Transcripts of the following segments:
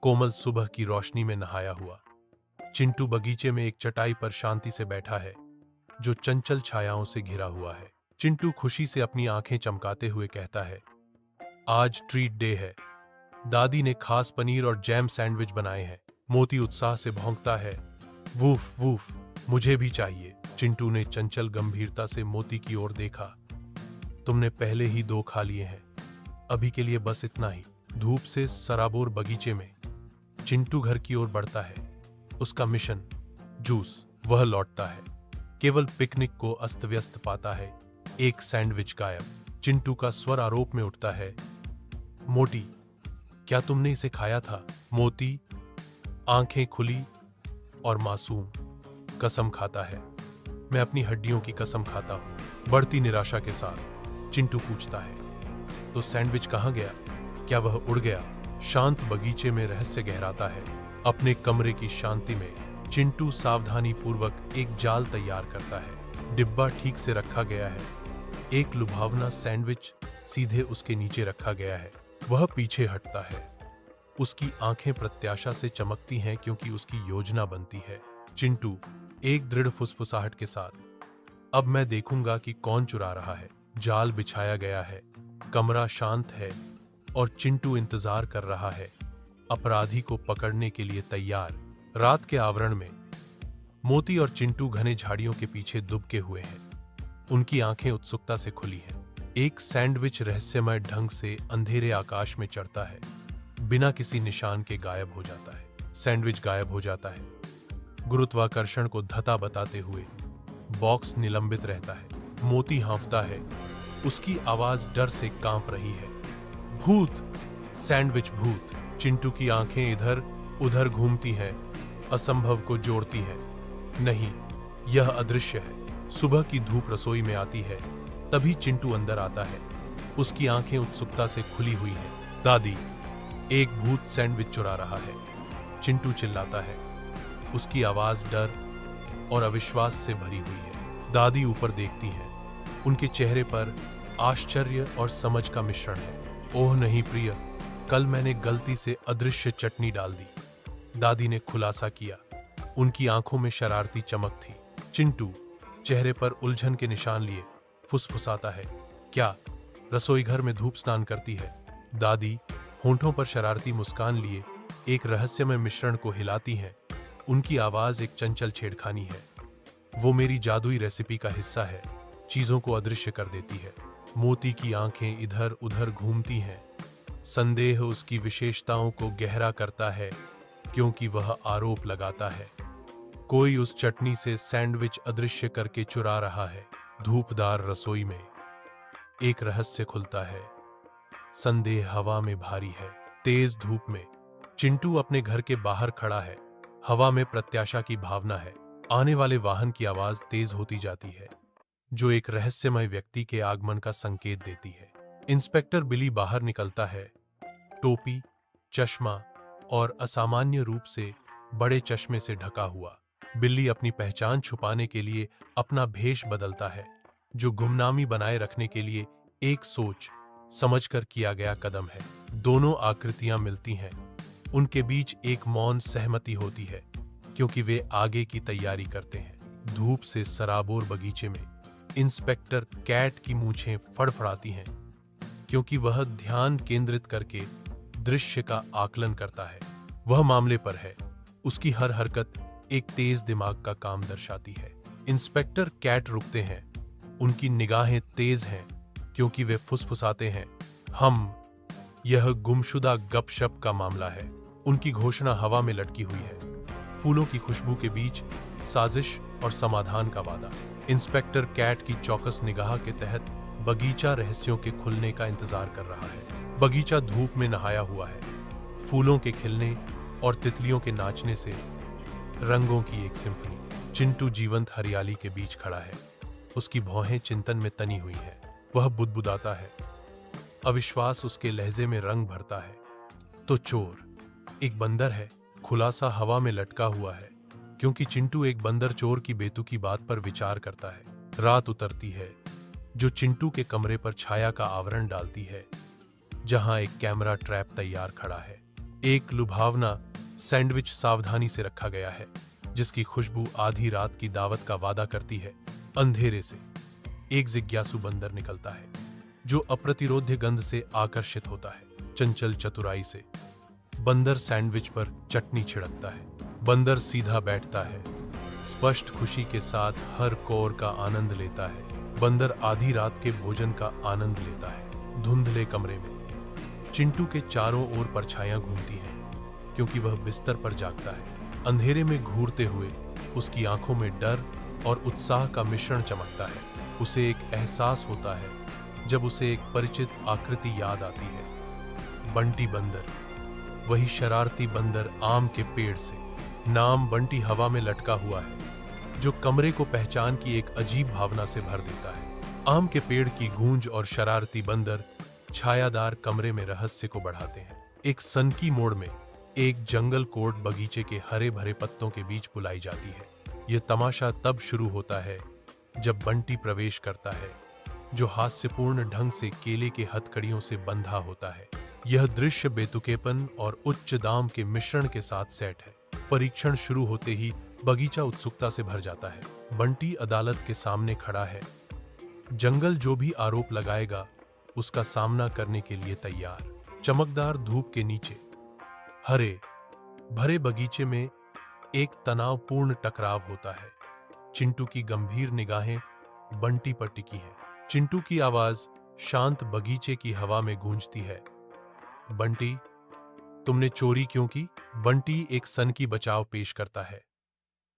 कोमल सुबह की रोशनी में नहाया हुआ चिंटू बगीचे में एक चटाई पर शांति से बैठा है, जो चंचल छायाओं से घिरा हुआ है। चिंटू खुशी से अपनी आंखें चमकाते हुए कहता है, आज ट्रीट डे है। दादी ने खास पनीर और जैम सैंडविच बनाए हैं। मोती उत्साह से भौंकता है, वूफ वूफ, मुझे भी चाहिए। चिंटू ने चंचल गंभीरता से मोती की ओर देखा। तुमने पहले ही 2 खा लिए हैं, अभी के लिए बस इतना ही। धूप से सराबोर बगीचे में चिंटू घर की ओर बढ़ता है। उसका मिशन जूस। वह लौटता है, केवल पिकनिक को अस्त व्यस्त पाता है। एक सैंडविच गायब। चिंटू का स्वर आरोप में उठता है, मोटी, क्या तुमने इसे खाया था? मोती आंखें खुली और मासूम कसम खाता है, मैं अपनी हड्डियों की कसम खाता हूं। बढ़ती निराशा के साथ चिंटू पूछता है, तो सैंडविच कहां गया? क्या वह उड़ गया? शांत बगीचे में रहस्य गहराता है। अपने कमरे की शांति में चिंटू सावधानी पूर्वक एक जाल तैयार करता है। डिब्बा ठीक से रखा गया है। एक लुभावना सैंडविच सीधे उसके नीचे रखा गया है। वह पीछे हटता है। उसकी आंखें प्रत्याशा से चमकती हैं क्योंकि उसकी योजना बनती है। चिंटू एक दृढ़ फुसफुसाहट के साथ, अब मैं देखूंगा कि कौन चुरा रहा है। जाल बिछाया गया है। कमरा शांत है और चिंटू इंतजार कर रहा है, अपराधी को पकड़ने के लिए तैयार। रात के आवरण में मोती और चिंटू घने झाड़ियों के पीछे दुबके हुए हैं। उनकी आंखें उत्सुकता से खुली हैं। एक सैंडविच रहस्यमय ढंग से अंधेरे आकाश में चढ़ता है, बिना किसी निशान के गायब हो जाता है। सैंडविच गायब हो जाता है। गुरुत्वाकर्षण को धता बताते हुए बॉक्स निलंबित रहता है। मोती हाँफता है, उसकी आवाज डर से कांप रही है। भूत! सैंडविच भूत! चिंटू की आंखें इधर उधर घूमती हैं, असंभव को जोड़ती हैं। नहीं, यह अदृश्य है। सुबह की धूप रसोई में आती है, तभी चिंटू अंदर आता है। उसकी आंखें उत्सुकता से खुली हुई हैं। दादी, एक भूत सैंडविच चुरा रहा है। चिंटू चिल्लाता है। उसकी आवाज डर और अविश्वास से भरी हुई है। दादी ऊपर देखती हैं। उनके चेहरे पर आश्चर्य और समझ का मिश्रण है। ओह नहीं प्रिय, कल मैंने गलती से अदृश्य चटनी डाल दी, दादी ने खुलासा किया। उनकी आंखों में शरारती चमक थी। चिंटू चेहरे पर उलझन के निशान लिए फुसफुसाता है, क्या रसोई घर में धूप स्नान करती है? दादी होंठों पर शरारती मुस्कान लिए एक रहस्यमय मिश्रण को हिलाती हैं। उनकी आवाज एक चंचल छेड़खानी है। वो मेरी जादुई रेसिपी का हिस्सा है, चीजों को अदृश्य कर देती है। मोती की आंखें इधर उधर घूमती हैं। संदेह उसकी विशेषताओं को गहरा करता है, क्योंकि वह आरोप लगाता है, कोई उस चटनी से सैंडविच अदृश्य करके चुरा रहा है। धूपदार रसोई में एक रहस्य खुलता है। संदेह हवा में भारी है। तेज धूप में चिंटू अपने घर के बाहर खड़ा है। हवा में प्रत्याशा की भावना है। आने वाले वाहन की आवाज तेज होती जाती है, जो एक रहस्यमय व्यक्ति के आगमन का संकेत देती है। इंस्पेक्टर बिली बाहर निकलता है, टोपी, चश्मा और असामान्य रूप से बड़े चश्मे से ढका हुआ। बिल्ली अपनी पहचान छुपाने के लिए अपना भेष बदलता है, जो गुमनामी बनाए रखने के लिए एक सोच समझकर किया गया कदम है। दोनों आकृतियां मिलती हैं। उनके बीच एक मौन सहमति होती है, क्योंकि वे आगे की तैयारी करते हैं। धूप से सराबोर बगीचे में इंस्पेक्टर कैट की मूंछें फड़फड़ाती हैं, क्योंकि वह ध्यान केंद्रित करके दृश्य का आकलन करता है। वह मामले पर है। उसकी हर हरकत एक तेज दिमाग का काम दर्शाती है। इंस्पेक्टर कैट रुकते हैं। उनकी निगाहें तेज हैं, क्योंकि वे फुसफुसाते हैं, यह गुमशुदा गपशप का मामला है। उनकी घोषणा हवा में लटकी हुई है। फूलों की खुशबू के बीच साजिश और समाधान का वादा। इंस्पेक्टर कैट की चौकस निगाह के तहत बगीचा रहस्यों के खुलने का इंतजार कर रहा है। बगीचा धूप में नहाया हुआ है। फूलों के खिलने और तितलियों के नाचने से रंगों की एक सिम्फनी। चिंटू जीवंत हरियाली के बीच खड़ा है। उसकी भौहें चिंतन में तनी हुई हैं। वह बुदबुदाता है। अविश्वास उसके लहजे में रंग भरता है। तो चोर एक बंदर है। खुलासा हवा में लटका हुआ है, क्योंकि चिंटू एक बंदर चोर की बेतुकी बात पर विचार करता है। रात उतरती है, जो चिंटू के कमरे पर छाया का आवरण डालती है, जहां एक कैमरा ट्रैप तैयार खड़ा है। एक लुभावना सैंडविच सावधानी से रखा गया है, जिसकी खुशबू आधी रात की दावत का वादा करती है। अंधेरे से एक जिज्ञासु बंदर निकलता है, जो अप्रतिरोध्य गंध से आकर्षित होता है। चंचल चतुराई से बंदर सैंडविच पर चटनी छिड़कता है। बंदर सीधा बैठता है, स्पष्ट खुशी के साथ हर कौर का आनंद लेता है। बंदर आधी रात के भोजन का आनंद लेता है। धुंधले कमरे में चिंटू के चारों ओर परछाइयां घूमती हैं, क्योंकि वह बिस्तर पर जागता है। अंधेरे में घूरते हुए उसकी आंखों में डर और उत्साह का मिश्रण चमकता है। उसे एक एहसास होता है जब उसे एक परिचित आकृति याद आती है। बंटी बंदर, वही शरारती बंदर आम के पेड़ से। नाम बंटी हवा में लटका हुआ है, जो कमरे को पहचान की एक अजीब भावना से भर देता है। आम के पेड़ की गूंज और शरारती बंदर छायादार कमरे में रहस्य को बढ़ाते हैं। एक सनकी मोड़ में एक जंगल कोर्ट बगीचे के हरे भरे पत्तों के बीच बुलाई जाती है। यह तमाशा तब शुरू होता है जब बंटी प्रवेश करता है, जो हास्यपूर्ण ढंग से केले के हथकड़ियों से बंधा होता है। यह दृश्य बेतुकेपन और उच्च दाम के मिश्रण के साथ सेट है। परीक्षण शुरू होते ही बगीचा उत्सुकता से भर जाता है। बंटी अदालत के सामने खड़ा है। जंगल जो भी आरोप लगाएगा उसका सामना करने के लिए तैयार। चमकदार धूप के नीचे हरे भरे बगीचे में एक तनावपूर्ण टकराव होता है। चिंटू की गंभीर निगाहें बंटी पर टिकी हैं। चिंटू की आवाज शांत बगीचे की हवा में गूंजती है। बंटी, तुमने चोरी क्यों की? बंटी एक सन की बचाव पेश करता है।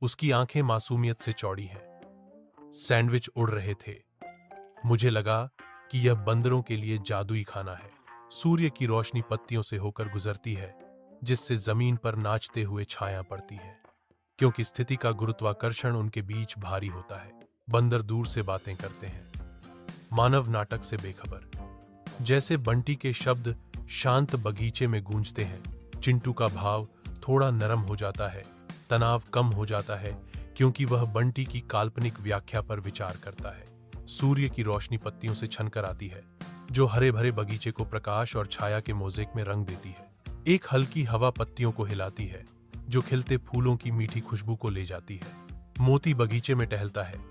उसकी आंखें मासूमियत से चौड़ी हैं। सैंडविच उड़ रहे थे। मुझे लगा कि यह बंदरों के लिए जादुई खाना है। सूर्य की रोशनी पत्तियों से होकर गुजरती है, जिससे जमीन पर नाचते हुए छाया पड़ती है, क्योंकि स्थिति का गुरुत्वाकर्षण उनके बीच भारी होता है। बंदर दूर से बातें करते हैं, मानव नाटक से बेखबर। जैसे बंटी के शब्द शांत बगीचे में गूंजते हैं, चिंटू का भाव थोड़ा नरम हो जाता है। तनाव कम हो जाता है, क्योंकि वह बंटी की काल्पनिक व्याख्या पर विचार करता है। सूर्य की रोशनी पत्तियों से छनकर आती है, जो हरे भरे बगीचे को प्रकाश और छाया के मोज़ेक में रंग देती है। एक हल्की हवा पत्तियों को हिलाती है, जो खिलते फूलों की मीठी खुशबू को ले जाती है। मोती बगीचे में टहलता है।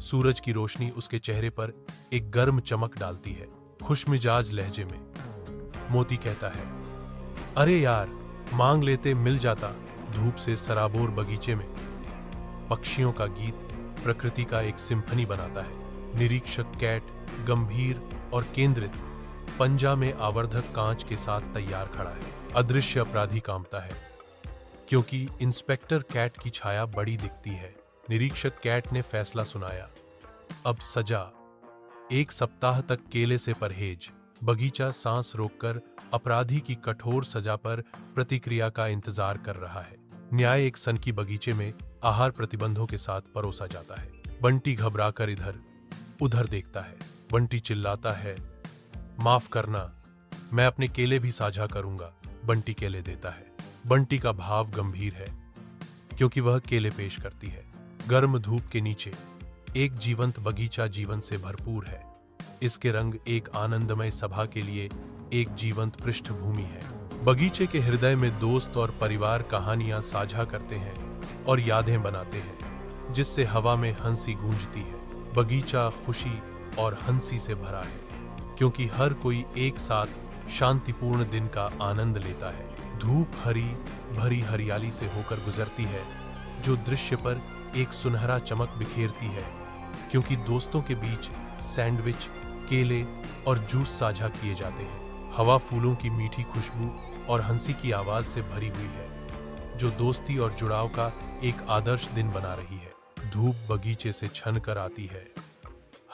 सूरज की रोशनी उसके चेहरे पर एक गर्म चमक डालती है। खुशमिजाज लहजे में मोती कहता है, अरे यार, मांग लेते मिल जाता। धूप से सराबोर बगीचे में पक्षियों का गीत प्रकृति का एक सिम्फनी बनाता है। निरीक्षक कैट गंभीर और केंद्रित पंजा में आवर्धक कांच के साथ तैयार खड़ा है। अदृश्य अपराधी कांपता है, क्योंकि इंस्पेक्टर कैट की छाया बड़ी दिखती है। निरीक्षक कैट ने फैसला सुनाया, अब सजा, 1 सप्ताह तक केले से परहेज। बगीचा सांस रोककर अपराधी की कठोर सजा पर प्रतिक्रिया का इंतजार कर रहा है। न्याय एक सन की बगीचे में आहार प्रतिबंधों के साथ परोसा जाता है। बंटी घबराकर इधर उधर देखता है। बंटी चिल्लाता है, माफ करना, मैं अपने केले भी साझा करूंगा। बंटी केले देता है। बंटी का भाव गंभीर है, क्योंकि वह केले पेश करती है। गर्म धूप के नीचे एक जीवंत बगीचा जीवन से भरपूर है। इसके रंग एक आनंदमय सभा के लिए एक जीवंत पृष्ठभूमि है। बगीचे के हृदय में दोस्त और परिवार कहानियां साझा करते हैं और यादें बनाते हैं, जिससे हवा में हंसी गूंजती है। बगीचा खुशी और हंसी से भरा है, क्योंकि हर कोई एक साथ शांतिपूर्ण दिन का आनंद लेता है। धूप हरी भरी हरियाली से होकर गुजरती है, जो दृश्य पर एक सुनहरा चमक बिखेरती है, क्योंकि दोस्तों के बीच सैंडविच, केले और जूस साझा किए जाते हैं। हवा फूलों की मीठी खुशबू और हंसी की आवाज से भरी हुई है, जो दोस्ती और जुड़ाव का एक आदर्श दिन बना रही है। धूप बगीचे से छन कर आती है,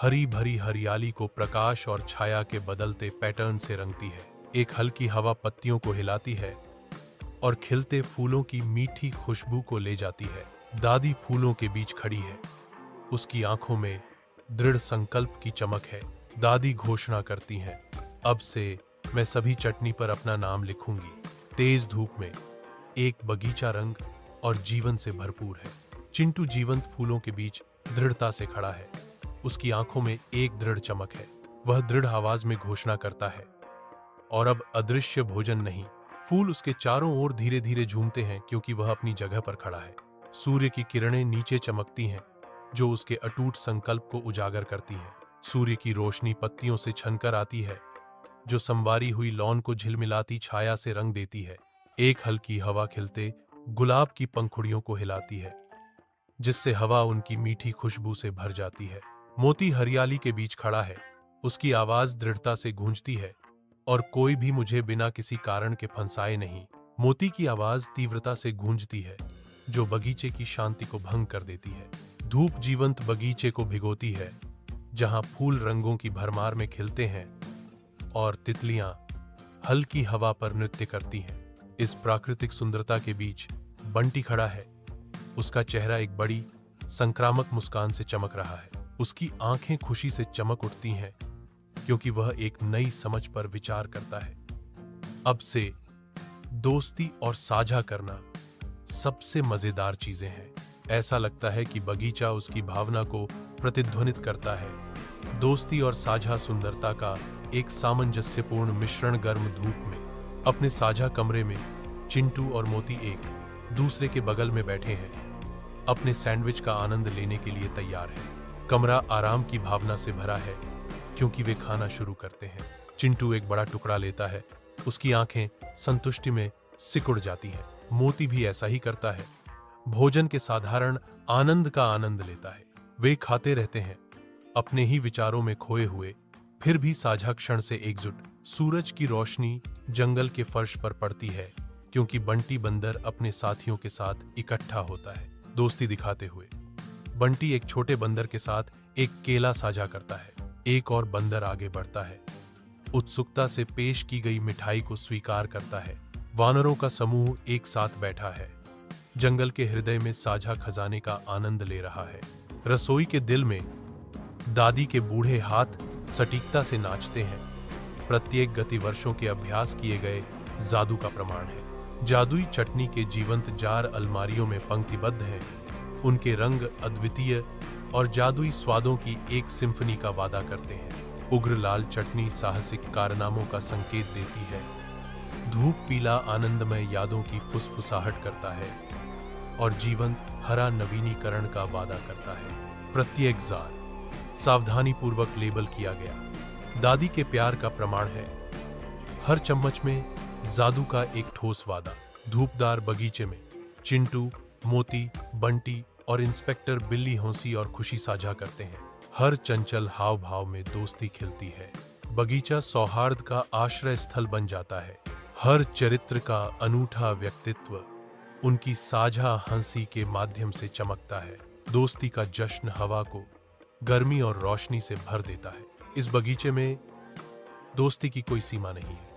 हरी भरी हरियाली को प्रकाश और छाया के बदलते पैटर्न से रंगती है। एक हल्की हवा पत्तियों को हिलाती है और खिलते फूलों की मीठी खुशबू को ले जाती है। दादी फूलों के बीच खड़ी है, उसकी आंखों में दृढ़ संकल्प की चमक है। दादी घोषणा करती हैं, अब से मैं सभी चटनी पर अपना नाम लिखूंगी। तेज धूप में एक बगीचा रंग और जीवन से भरपूर है। चिंटू जीवंत फूलों के बीच दृढ़ता से खड़ा है। उसकी आंखों में एक दृढ़ चमक है। वह दृढ़ आवाज में घोषणा करता है, और अब अदृश्य भोजन नहीं, फूल उसके चारों ओर धीरे धीरे झूमते हैं क्योंकि वह अपनी जगह पर खड़ा है। सूर्य की किरणें नीचे चमकती हैं, जो उसके अटूट संकल्प को उजागर करती हैं। सूर्य की रोशनी पत्तियों से छनकर आती है, जो संवारी हुई लॉन को झिलमिलाती छाया से रंग देती है। एक हल्की हवा खिलते गुलाब की पंखुड़ियों को हिलाती है, जिससे हवा उनकी मीठी खुशबू से भर जाती है। मोती हरियाली के बीच खड़ा है, उसकी आवाज दृढ़ता से गूंजती है और कोई भी मुझे बिना किसी कारण के फंसाए नहीं। मोती की आवाज तीव्रता से गूंजती है, जो बगीचे की शांति को भंग कर देती है। धूप जीवंत बगीचे को भिगोती है, जहां फूल रंगों की भरमार में खिलते हैं और तितलियां हल्की हवा पर नृत्य करती हैं। इस प्राकृतिक सुंदरता के बीच बंटी खड़ा है। उसका चेहरा एक बड़ी संक्रामक मुस्कान से चमक रहा है। उसकी आंखें खुशी से चमक उठती हैं, क्योंकि वह एक नई समझ पर विचार करता है। अब से दोस्ती और साझा करना सबसे मजेदार चीजें हैं। ऐसा लगता है कि बगीचा उसकी भावना को प्रतिध्वनित करता है। दोस्ती और साझा सुंदरता का एक सामंजस्यपूर्ण मिश्रण। गर्म धूप में अपने साझा कमरे में चिंटू और मोती एक दूसरे के बगल में बैठे हैं, अपने सैंडविच का आनंद लेने के लिए तैयार हैं। कमरा आराम की भावना से भरा है, क्योंकि वे खाना शुरू करते हैं। चिंटू एक बड़ा टुकड़ा लेता है, उसकी आंखें संतुष्टि में सिकुड़ जाती हैं। मोती भी ऐसा ही करता है, भोजन के साधारण आनंद का आनंद लेता है। वे खाते रहते हैं, अपने ही विचारों में खोए हुए, फिर भी साझा क्षण से एकजुट। सूरज की रोशनी जंगल के फर्श पर पड़ती है, क्योंकि बंटी बंदर अपने साथियों के साथ इकट्ठा होता है। दोस्ती दिखाते हुए बंटी एक छोटे बंदर के साथ एक केला साझा करता है। एक और बंदर आगे बढ़ता है, उत्सुकता से पेश की गई मिठाई को स्वीकार करता है। वानरों का समूह एक साथ बैठा है, जंगल के हृदय में साझा खजाने का आनंद ले रहा है। रसोई के दिल में दादी के बूढ़े हाथ सटीकता से नाचते हैं। प्रत्येक गति वर्षों के अभ्यास किए गए जादू का प्रमाण है। जादुई चटनी के जीवंत जार अलमारियों में पंक्तिबद्ध हैं, उनके रंग अद्वितीय और जादुई स्वादों की एक सिम्फनी का वादा करते हैं। उग्र लाल चटनी साहसिक कारनामों का संकेत देती है। धूप पीला आनंदमय यादों की फुसफुसाहट करता है और जीवंत हरा नवीनीकरण का वादा करता है। प्रत्येक जार सावधानी पूर्वक लेबल किया गया दादी के प्यार का प्रमाण है। हर चम्मच में जादू का एक ठोस वादा। धूपदार बगीचे में चिंटू, मोती, बंटी और इंस्पेक्टर बिल्ली हंसी और खुशी साझा करते हैं। हर चंचल हाव भाव में दोस्ती खिलती है। बगीचा सौहार्द का आश्रय स्थल बन जाता है। हर चरित्र का अनूठा व्यक्तित्व उनकी साझा हंसी के माध्यम से चमकता है। दोस्ती का जश्न हवा को गर्मी और रोशनी से भर देता है। इस बगीचे में दोस्ती की कोई सीमा नहीं है।